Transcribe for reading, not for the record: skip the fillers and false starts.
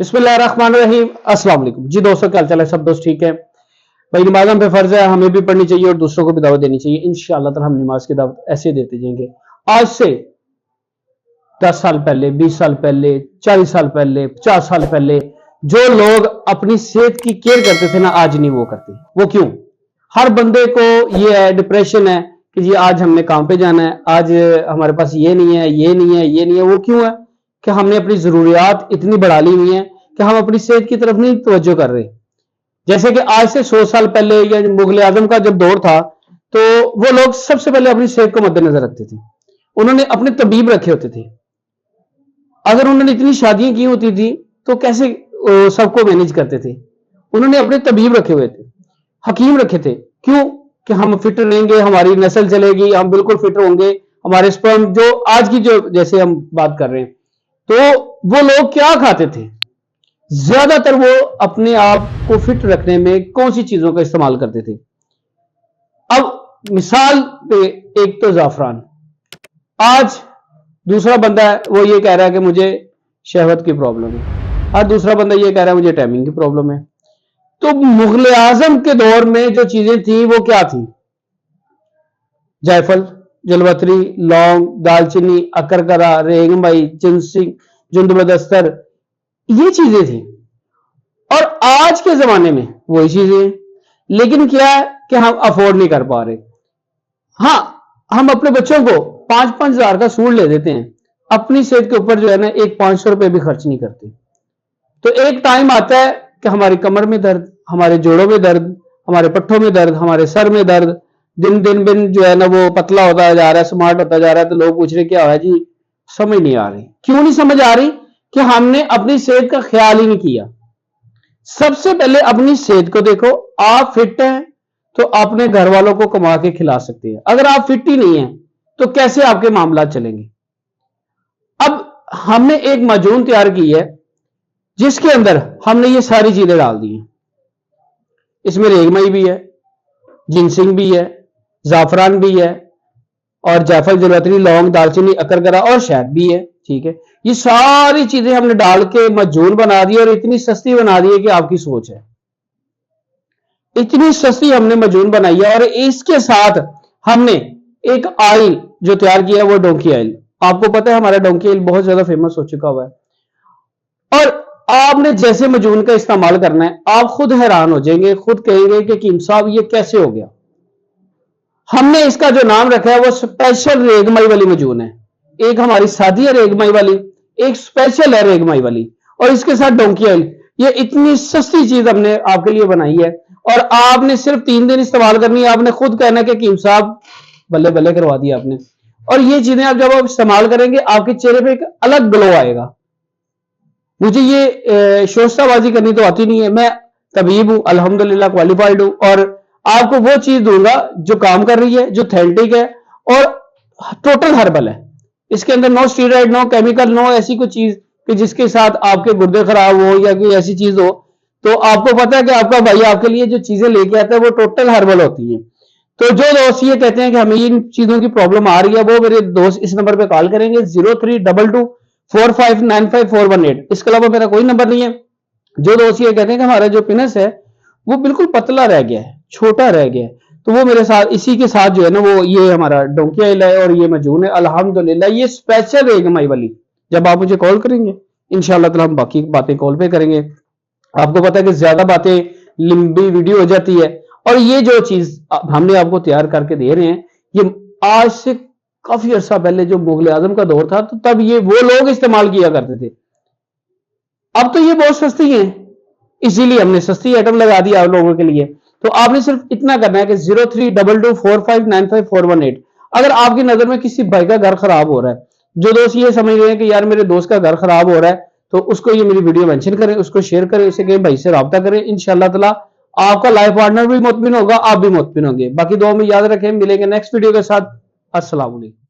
बिस्मिल्लाहिर्रहमानिर्रहीम। अस्सलाम वालेकुम जी दोस्तों, क्या चल है? सब दोस्त ठीक है भाई? नमाज हम पे फर्ज है, हमें भी पढ़नी चाहिए और दूसरों को भी दावत देनी चाहिए। इंशाअल्लाह ताला हम नमाज की दावत ऐसे देते जाएंगे। आज से 10 साल पहले, 20 साल पहले, 40 साल पहले, 50 साल पहले जो लोग अपनी सेहत की केयर करते थे ना, आज नहीं वो करते। वो क्यों? हर बंदे को ये है, डिप्रेशन है कि जी आज हमने काम पे जाना है, आज हमारे पास ये नहीं है, ये नहीं है, ये नहीं है। वो क्यों है कि हमने अपनी जरूरियात इतनी बढ़ा ली हुई है कि हम अपनी सेहत की तरफ नहीं तवज्जो कर रहे। जैसे कि आज से 100 साल पहले या मुगल आजम का जब दौर था, तो वो लोग सबसे पहले अपनी सेहत को मद्देनजर रखते थे। उन्होंने अपने तबीब रखे होते थे। अगर उन्होंने इतनी शादियां की होती थी तो कैसे सबको मैनेज करते थे? उन्होंने अपने तबीब रखे हुए थे, हकीम रखे थे। क्यों? कि हम फिट रहेंगे, हमारी नस्ल चलेगी, हम बिल्कुल फिट होंगे, हमारे स्पर्म जो आज की जो जैसे हम बात कर रहे हैं। तो वो लोग क्या खाते थे? ज्यादातर वो अपने आप को फिट रखने में कौन सी चीजों का इस्तेमाल करते थे? अब मिसाल पे, एक तो जाफरान। आज दूसरा बंदा है, वो ये कह रहा है कि मुझे शहवत की प्रॉब्लम है। आज दूसरा बंदा ये कह रहा है मुझे टाइमिंग की प्रॉब्लम है। तो मुगल आजम के दौर में जो चीजें थी वो क्या थी? जायफल, जलवतरी, लौंग, दालचीनी, अकरकरा, रेंगमाई, जिनसिंग, जुंदबदस्तर, ये चीजें थी। और आज के जमाने में वही चीजें हैं, लेकिन क्या है कि हम अफोर्ड नहीं कर पा रहे। हाँ, हम अपने बच्चों को 5-5 हजार का सूट ले देते हैं, अपनी सेहत के ऊपर जो है ना एक 500 रुपए भी खर्च नहीं करते। तो एक टाइम आता है कि हमारी कमर में दर्द, हमारे जोड़ों में दर्द, हमारे पट्ठों में दर्द, हमारे सर में दर्द, दिन जो है ना वो पतला होता जा रहा है, स्मार्ट होता जा रहा है। तो लोग पूछ रहे क्या है जी? समझ नहीं आ रही। क्यों नहीं समझ आ रही? कि हमने अपनी सेहत का ख्याल ही नहीं किया। सबसे पहले अपनी सेहत को देखो। आप फिट हैं तो अपने घर वालों को कमा के खिला सकते हैं। अगर आप फिट ही नहीं है तो कैसे आपके मामला चलेंगे? अब हमने एक माजून तैयार की है जिसके अंदर हमने ये सारी चीजें डाल दी हैं। इसमें रेगमाई भी है, जिनसिंग भी है, जाफरान भी है, और जायफल, जलवतरी, लौंग, दालचीनी, अकरकरा और शहद भी है। ठीक है, ये सारी चीजें हमने डाल के मजून बना दी और इतनी सस्ती बना दी है कि आपकी सोच है। इतनी सस्ती हमने मजून बनाई है। और इसके साथ हमने एक ऑयल जो तैयार किया है वो डोंकी ऑयल। आपको पता है हमारा डोंकी ऑयल बहुत ज्यादा फेमस हो चुका हुआ है। और आपने जैसे मजून का इस्तेमाल करना है, आप खुद हैरान हो जाएंगे, खुद कहेंगे कि कीम साहब ये कैसे हो गया। हमने इसका जो नाम रखा है वो स्पेशल रेगमाई वाली मजून है। एक हमारी सादी है रेगमाई वाली, एक स्पेशल है रेगमाई वाली, और इसके साथ डोंकी ऑयल। ये इतनी सस्ती चीज हमने आपके लिए बनाई है और आपने सिर्फ 3 दिन इस्तेमाल करनी है। आपने खुद कहना है कि कीम साहब बल्ले बल्ले करवा दिया आपने। और ये चीजें आप जब आप इस्तेमाल करेंगे आपके चेहरे पे एक अलग ग्लो आएगा। मुझे ये शोस्ताबाजी करनी तो आती नहीं है, मैं तबीब हूं, अल्हम्दुलिल्लाह क्वालिफाइड हूं, और आपको वो चीज दूंगा जो काम कर रही है, जो ऑथेंटिक है और टोटल हर्बल है। इसके अंदर no steroid, no chemical, no ऐसी कोई चीज कि जिसके साथ आपके गुर्दे खराब हो या कोई ऐसी चीज हो। तो आपको पता है कि आपका भाई आपके लिए जो चीजें लेके आता है वो टोटल हर्बल होती है। तो जो दोस्त ये कहते हैं कि हमें इन चीजों की प्रॉब्लम आ रही है, वो मेरे दोस्त इस नंबर पे कॉल करेंगे 032245954118। इसके अलावा मेरा कोई नंबर नहीं है। जो दोस्त ये कहते हैं कि हमारा जो पिनस है वो बिल्कुल पतला रह गया है, छोटा रह गया है, तो वो मेरे साथ इसी के साथ जो है ना वो ये हमारा डोंकी ऑयल है और ये मजून है। अल्हम्दुलिल्लाह ये स्पेशल रेगमाई वाली। जब आप मुझे कॉल करेंगे इंशाल्लाह ताला हम बाकी बातें कॉल पे करेंगे। आपको पता है कि ज्यादा बातें लंबी वीडियो हो जाती है, और ये जो चीज हमने आपको तैयार करके दे रहे हैं ये आज से काफी अरसा पहले जो मुगल आजम का दौर था तो तब ये वो लोग इस्तेमाल किया करते थे। अब तो ये बहुत सस्ती है, इसीलिए हमने सस्ती आइटम लगा दी आप लोगों के लिए। तो आपने सिर्फ इतना करना है कि 032245954118। अगर आपकी नजर में किसी भाई का घर खराब हो रहा है, जो दोस्त ये समझ रहे हैं कि यार मेरे दोस्त का घर खराब हो रहा है, तो उसको ये मेरी वीडियो मेंशन करें, उसको शेयर करें, इसे कहीं भाई से राब्ता करें। इंशाल्लाह ताला आपका लाइफ पार्टनर भी मुतमिन होगा, आप भी मुतमिन होंगे। बाकी दुआ में याद रखें, मिलेंगे नेक्स्ट वीडियो के साथ। अस्सलाम वालेकुम।